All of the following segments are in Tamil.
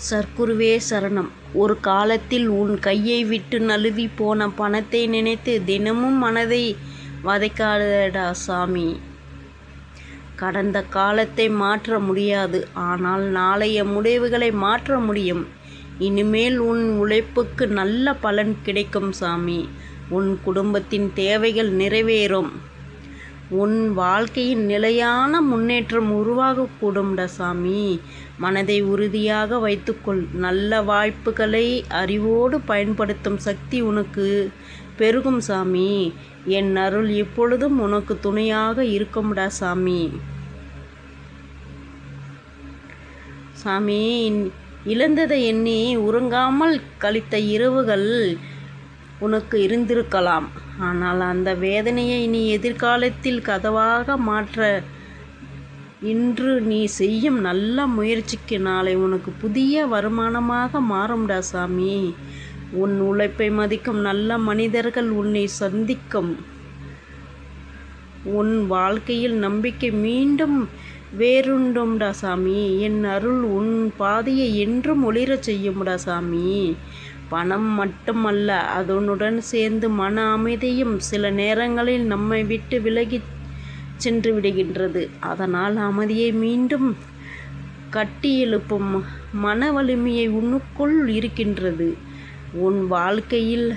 சர்க்குருவே சரணம். ஒரு காலத்தில் உன் கையை விட்டு நழுவி போன பணத்தை நினைத்து தினமும் மனதை வதைக்காதடா சாமி. கடந்த காலத்தை மாற்ற முடியாது, ஆனால் நாளைய முடிவுகளை மாற்ற முடியும். இனிமேல் உன் உழைப்புக்கு நல்ல பலன் கிடைக்கும் சாமி. உன் குடும்பத்தின் தேவைகள் நிறைவேறும். உன் வாழ்க்கையின் நிலையான முன்னேற்றம் உருவாகக்கூடும்டா சாமி. மனதை உறுதியாக வைத்துக்கொள். நல்ல வாய்ப்புகளை அறிவோடு பயன்படுத்தும் சக்தி உனக்கு பெருகும் சாமி. என் அருள் எப்பொழுதும் உனக்கு துணையாக இருக்கும்டா சாமி. சாமி, இழந்ததை எண்ணி உறங்காமல் கழித்த இரவுகள் உனக்கு இருந்திருக்கலாம். ஆனால் அந்த வேதனையை நீ எதிர்காலத்தில் கதவாக மாற்ற இன்று நீ செய்யும் நல்ல முயற்சிக்கு நாளை உனக்கு புதிய வருமானமாக மாறும்டா சாமி. உன் உழைப்பை மதிக்கும் நல்ல மனிதர்கள் உன்னை சந்திக்கும். உன் வாழ்க்கையில் நம்பிக்கை மீண்டும் வேறுண்டும்டா சாமி. என் அருள் உன் பாதையை என்றும் ஒளிரச் செய்யும்டா சாமி. பணம் மட்டுமல்ல, அதனுடன் சேர்ந்து மன அமைதியும் சில நேரங்களில் நம்மை விட்டு விலகி சென்று விடுகின்றது. அதனால் அமைதியை மீண்டும் கட்டி எழுப்பும் மன வலிமையை உன்னுக்குள் இருக்கின்றது. உன் வாழ்க்கையில்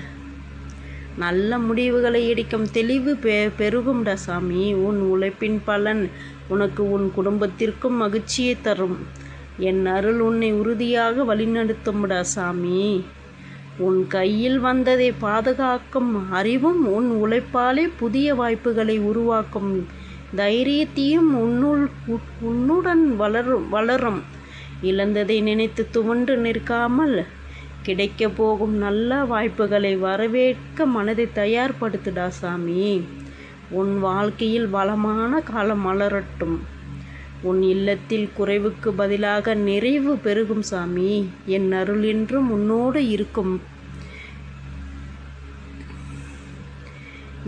நல்ல முடிவுகளை எடுக்கும் தெளிவு பெருகும்டா சாமி. உன் உழைப்பின் பலன் உனக்கு உன் குடும்பத்திற்கும் மகிழ்ச்சியை தரும். என் அருள் உன்னை உறுதியாக வழிநடத்தும்டா சாமி. உன் கையில் வந்ததை பாதுகாக்கும் அறிவும் உன் உழைப்பாலே புதிய வாய்ப்புகளை உருவாக்கும் தைரியத்தையும் உன்னுடன் வளரும். இழந்ததை நினைத்து துவண்டு நிற்காமல் கிடைக்க போகும் நல்ல வாய்ப்புகளை வரவேற்க மனதை தயார்படுத்துடா சாமி. உன் வாழ்க்கையில் வளமான காலம் மலரட்டும். உன் இல்லத்தில் குறைவுக்கு பதிலாக நிறைவு பெருகும் சாமி. என் அருள் என்றும் உன்னோடு இருக்கும்.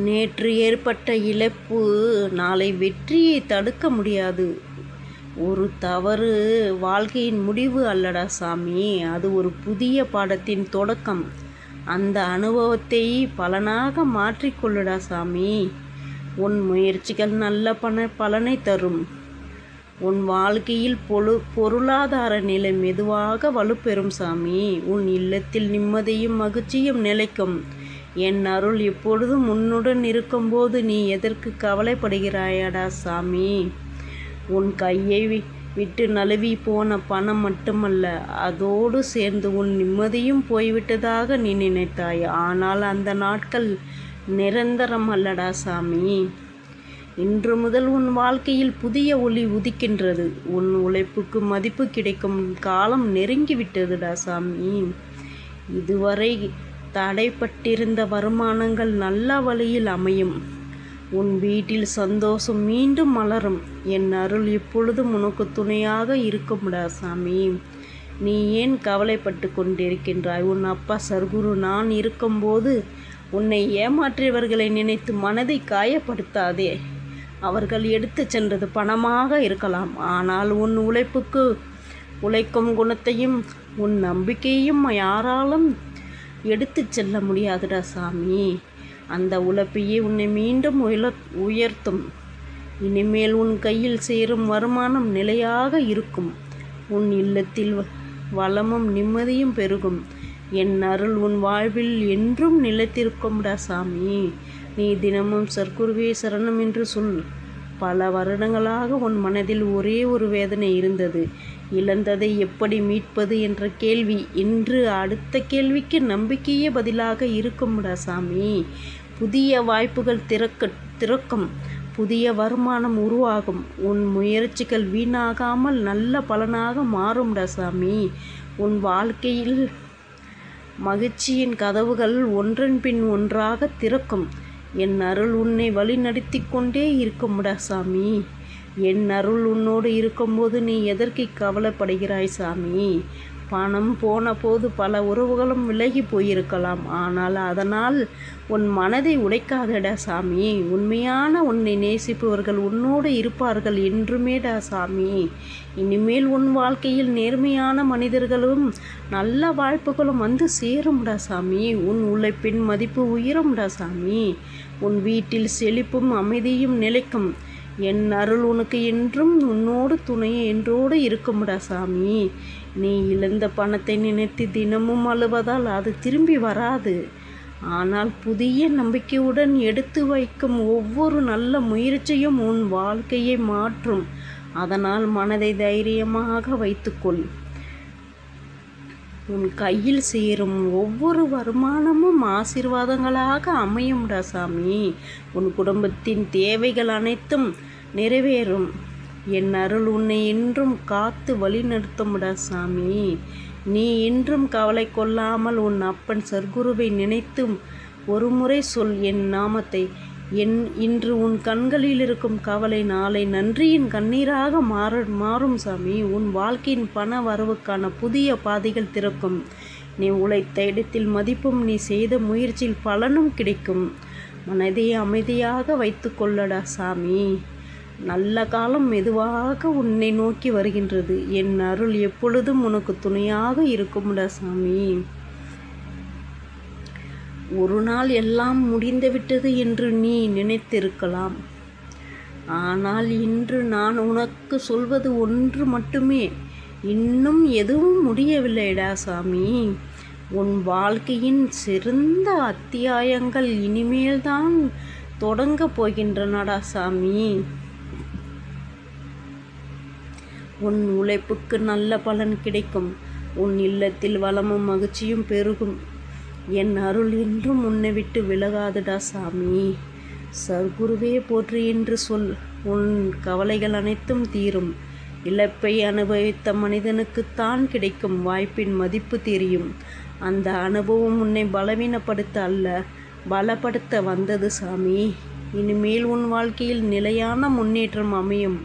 நேற்று ஏற்பட்ட இழப்பு நாளை வெற்றியை தடுக்க முடியாது. ஒரு தவறு வாழ்க்கையின் முடிவு அல்லடா சாமி, அது ஒரு புதிய பாடத்தின் தொடக்கம். அந்த அனுபவத்தை பலனாக மாற்றிக்கொள்ளுடா சாமி. உன் முயற்சிகள் நல்ல பலனை தரும். உன் வாழ்க்கையில் பொருளாதார நிலை மெதுவாக வலுப்பெறும் சாமி. உன் இல்லத்தில் நிம்மதியும் மகிழ்ச்சியும் நிலைக்கும். என் அருள் எப்பொழுதும் உன்னுடன் இருக்கும்போது நீ எதற்கு கவலைப்படுகிறாயடா சாமி. உன் கையை விட்டு நழுவி போன பணம் மட்டுமல்ல, அதோடு சேர்ந்து உன் நிம்மதியும் போய்விட்டதாக நீ நினைத்தாய். ஆனால் அந்த நாட்கள் நிரந்தரம் அல்லடா சாமி. இன்று முதல் உன் வாழ்க்கையில் புதிய ஒளி உதிக்கின்றது. உன் உழைப்புக்கு மதிப்பு கிடைக்கும் காலம் நெருங்கிவிட்டதுடா சாமி. இதுவரை தடைப்பட்டிருந்த வருமானங்கள் நல்ல வழியில் அமையும். உன் வீட்டில் சந்தோஷம் மீண்டும் மலரும். என் அருள் எப்பொழுதும் உனக்கு துணையாக இருக்கும்டா சாமி. நீ ஏன் கவலைப்பட்டு கொண்டிருக்கின்றாய்? உன் அப்பா சர்க்குரு நான் இருக்கும்போது உன்னை ஏமாற்றியவர்களை நினைத்து மனதை காயப்படுத்தாதே. அவர்கள் எடுத்து சென்றது பணமாக இருக்கலாம், ஆனால் உன் உழைப்புக்கு உழைக்கும் குணத்தையும் உன் நம்பிக்கையும் யாராலும் எடுத்து செல்ல முடியாதுடா சாமி. அந்த உழைப்பையே உன்னை மீண்டும் உயர்த்தும். இனிமேல் உன் கையில் சேரும் வருமானம் நிலையாக இருக்கும். உன் இல்லத்தில் வளமும் நிம்மதியும் பெருகும். என் அருள் உன் வாழ்வில் என்றும் நிலைத்திருக்கும்டா சாமி. நீ தினமும் சர்க்குருவே சரணம் என்று சொல். பல வருடங்களாக உன் மனதில் ஒரே ஒரு வேதனை இருந்தது. இழந்ததை எப்படி மீட்பது என்ற கேள்வி. இன்று அடுத்த கேள்விக்கு நம்பிக்கையே பதிலாக இருக்கும்டா சாமி. புதிய வாய்ப்புகள் திறக்கும். புதிய வருமானம் உருவாகும். உன் முயற்சிகள் வீணாகாமல் நல்ல பலனாக மாறும்டா சாமி. உன் வாழ்க்கையில் மகிழ்ச்சியின் கதவுகள் ஒன்றன் பின் ஒன்றாக திறக்கும். என் அருள் உன்னை வழி நடத்தி கொண்டே இருக்கும்டா சாமி. என் அருள் உன்னோடு இருக்கும்போது நீ எதற்கு கவலைப்படுகிறாய் சாமி? பணம் போன போது பல உறவுகளும் விலகி போயிருக்கலாம். ஆனால் அதனால் உன் மனதை உடைக்காதடா சாமி. உண்மையான உன்னை நேசிப்பவர்கள் உன்னோடு இருப்பார்கள் என்றுமேடா சாமி. இனிமேல் உன் வாழ்க்கையில் நேர்மையான மனிதர்களும் நல்ல வாய்ப்புகளும் வந்து சேரும்டா சாமி. உன் உழைப்பின் மதிப்பு உயரும்டா சாமி. உன் வீட்டில் செழிப்பும் அமைதியும் நிலைக்கும். என் அருள் உனக்கு என்றும் உன்னோடு துணை என்றோடு இருக்கும்டா சாமி. நீ இழந்த பணத்தை நினைத்து தினமும் அழுவதால் அது திரும்பி வராது. ஆனால் புதிய நம்பிக்கையுடன் எடுத்து வைக்கும் ஒவ்வொரு நல்ல முயற்சியும் உன் வாழ்க்கையை மாற்றும். அதனால் மனதை தைரியமாக வைத்துக்கொள். உன் கையில் சேரும் ஒவ்வொரு வருமானமும் ஆசீர்வாதங்களாக அமையும்டா சாமி. உன் குடும்பத்தின் தேவைகள் அனைத்தும் நிறைவேறும். என் அருள் உன்னை என்றும் காத்து வழிநடத்தும்டா சாமி. நீ என்றும் கவலை கொள்ளாமல் உன் அப்பன் சர்க்குருவை நினைத்து ஒரு முறை சொல் என் நாமத்தை. இன்று உன் கண்களில் இருக்கும் கவலை நாளை நன்றியின் கண்ணீராக மாறும் சாமி. உன் வாழ்க்கையின் பண வரவுக்கான புதிய பாதைகள் திறக்கும். நீ உழைத்த இடத்தில் மதிப்பும் நீ செய்த முயற்சியில் பலனும் கிடைக்கும். மனதை அமைதியாக வைத்து கொள்ளடா சாமி. நல்ல காலம் மெதுவாக உன்னை நோக்கி வருகின்றது. என் அருள் எப்பொழுதும் உனக்கு துணையாக இருக்கும்டா சாமி. ஒரு நாள் எல்லாம் முடிந்துவிட்டது என்று நீ நினைத்திருக்கலாம். ஆனால் இன்று நான் உனக்கு சொல்வது ஒன்று மட்டுமே. இன்னும் எதுவும் முடியவில்லைடா சாமி. உன் வாழ்க்கையின் சிறந்த அத்தியாயங்கள் இனிமேல்தான் தொடங்கப் போகின்றனடா சாமி. உன் உழைப்புக்கு நல்ல பலன் கிடைக்கும். உன் இல்லத்தில் வளமும் மகிழ்ச்சியும் பெருகும். என் அருள் என்றும் உன்னை விட்டு விலகாதுடா சாமி. சர்க்குருவே போற்றி என்று சொல். உன் கவலைகள் அனைத்தும் தீரும். இழப்பை அனுபவித்த மனிதனுக்குத்தான் கிடைக்கும் வாய்ப்பின் மதிப்பு தெரியும். அந்த அனுபவம் உன்னை பலவீனப்படுத்த அல்ல, பலப்படுத்த வந்தது சாமி. இனிமேல் உன் வாழ்க்கையில் நிலையான முன்னேற்றம் அமையும்.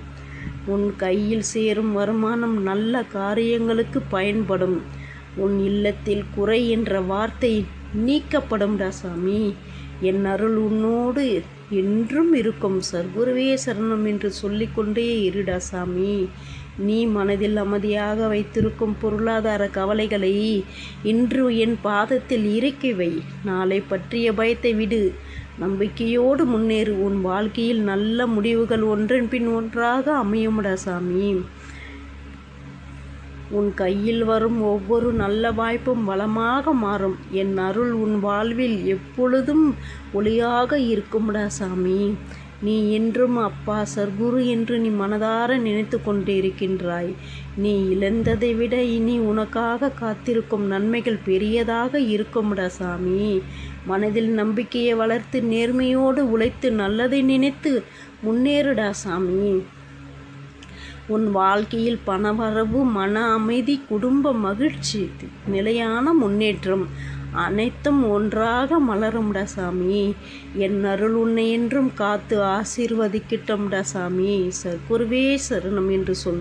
உன் கையில் சேரும் வருமானம் நல்ல காரியங்களுக்கு பயன்படும். உன் இல்லத்தில் குறை என்ற வார்த்தை நீக்கப்படும்டா சாமி. என் அருள் உன்னோடு என்றும் இருக்கும். சர்க்குருவே சரணம் என்று சொல்லிக்கொண்டே இருடா சாமி. நீ மனதில் அமைதியாக வைத்திருக்கும் பொருளாதார கவலைகளை இன்று என் பாதத்தில் இறக்கி வை. நாளை பற்றிய பயத்தை விடு. நம்பிக்கையோடு முன்னேறு. உன் வாழ்க்கையில் நல்ல முடிவுகள் ஒன்றன் பின் ஒன்றாக அமையும்டா சாமி. உன் கையில் வரும் ஒவ்வொரு நல்ல வாய்ப்பும் வளமாக மாறும். என் அருள் உன் வாழ்வில் எப்பொழுதும் ஒளியாக இருக்கும்டா சாமி. நீ என்றும் அப்பா சர்க்குரு என்று நீ மனதார நினைத்து கொண்டு இருக்கின்றாய். நீ இழந்ததை விட இனி உனக்காக காத்திருக்கும் நன்மைகள் பெரியதாக இருக்கும்டா சாமி. மனதில் நம்பிக்கையை வளர்த்து நேர்மையோடு உழைத்து நல்லதை நினைத்து முன்னேறுடா சாமி. உன் வாழ்க்கையில் பணவரவு, மன அமைதி, குடும்ப மகிழ்ச்சி, நிலையான முன்னேற்றம் அனைத்தும் ஒன்றாக மலரும்டா சாமி. என் அருள் உன்னை என்றும் காத்து ஆசீர்வதிக்கட்டும்டா சாமி. சர்க்குருவே சரணம் என்று சொல்.